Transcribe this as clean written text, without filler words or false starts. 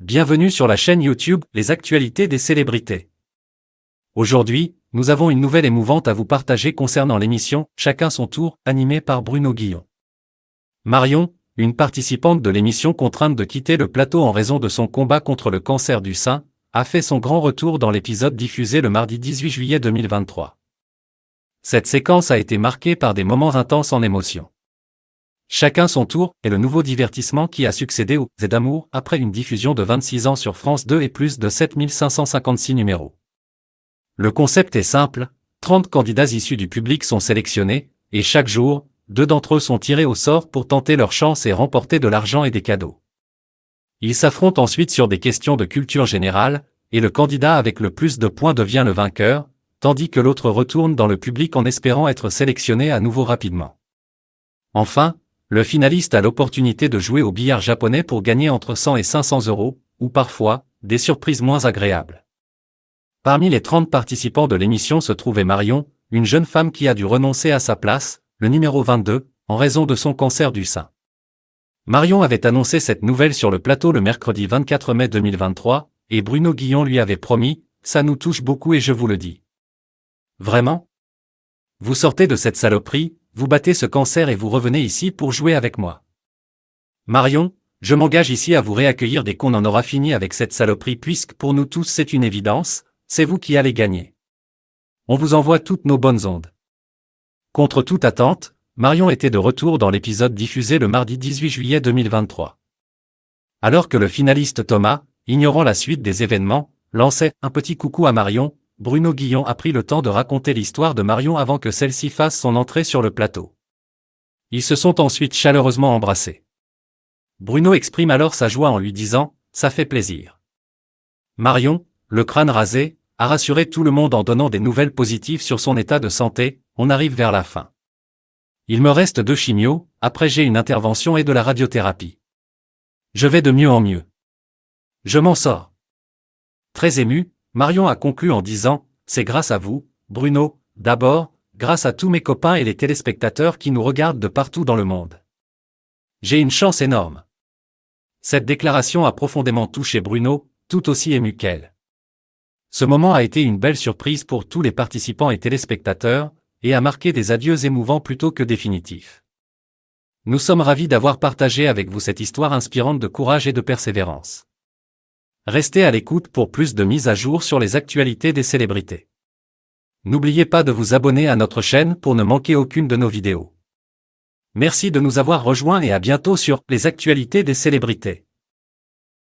Bienvenue sur la chaîne YouTube Les actualités des célébrités. Aujourd'hui, nous avons une nouvelle émouvante à vous partager concernant l'émission Chacun son tour, animée par Bruno Guillon. Marion, une participante de l'émission contrainte de quitter le plateau en raison de son combat contre le cancer du sein, a fait son grand retour dans l'épisode diffusé le mardi 18 juillet 2023. Cette séquence a été marquée par des moments intenses en émotion. Chacun son tour est le nouveau divertissement qui a succédé au Z d'amour après une diffusion de 26 ans sur France 2 et plus de 7556 numéros. Le concept est simple, 30 candidats issus du public sont sélectionnés, et chaque jour, 2 d'entre eux sont tirés au sort pour tenter leur chance et remporter de l'argent et des cadeaux. Ils s'affrontent ensuite sur des questions de culture générale, et le candidat avec le plus de points devient le vainqueur, tandis que l'autre retourne dans le public en espérant être sélectionné à nouveau rapidement. Enfin, le finaliste a l'opportunité de jouer au billard japonais pour gagner entre 100 et 500 euros, ou parfois, des surprises moins agréables. Parmi les 30 participants de l'émission se trouvait Marion, une jeune femme qui a dû renoncer à sa place, le numéro 22, en raison de son cancer du sein. Marion avait annoncé cette nouvelle sur le plateau le mercredi 24 mai 2023, et Bruno Guillon lui avait promis « Ça nous touche beaucoup et je vous le dis. » Vraiment ? Vous sortez de cette saloperie, vous battez ce cancer et vous revenez ici pour jouer avec moi. Marion, je m'engage ici à vous réaccueillir dès qu'on en aura fini avec cette saloperie puisque pour nous tous c'est une évidence, c'est vous qui allez gagner. On vous envoie toutes nos bonnes ondes. Contre toute attente, Marion était de retour dans l'épisode diffusé le mardi 18 juillet 2023. Alors que le finaliste Thomas, ignorant la suite des événements, lançait un petit coucou à Marion, Bruno Guillon a pris le temps de raconter l'histoire de Marion avant que celle-ci fasse son entrée sur le plateau. Ils se sont ensuite chaleureusement embrassés. Bruno exprime alors sa joie en lui disant « Ça fait plaisir ». Marion, le crâne rasé, a rassuré tout le monde en donnant des nouvelles positives sur son état de santé, on arrive vers la fin. Il me reste 2 chimios, après j'ai une intervention et de la radiothérapie. Je vais de mieux en mieux. Je m'en sors. Très ému, Marion a conclu en disant « C'est grâce à vous, Bruno, d'abord, grâce à tous mes copains et les téléspectateurs qui nous regardent de partout dans le monde. J'ai une chance énorme. » Cette déclaration a profondément touché Bruno, tout aussi ému qu'elle. Ce moment a été une belle surprise pour tous les participants et téléspectateurs, et a marqué des adieux émouvants plutôt que définitifs. Nous sommes ravis d'avoir partagé avec vous cette histoire inspirante de courage et de persévérance. Restez à l'écoute pour plus de mises à jour sur les actualités des célébrités. N'oubliez pas de vous abonner à notre chaîne pour ne manquer aucune de nos vidéos. Merci de nous avoir rejoints et à bientôt sur Les actualités des célébrités.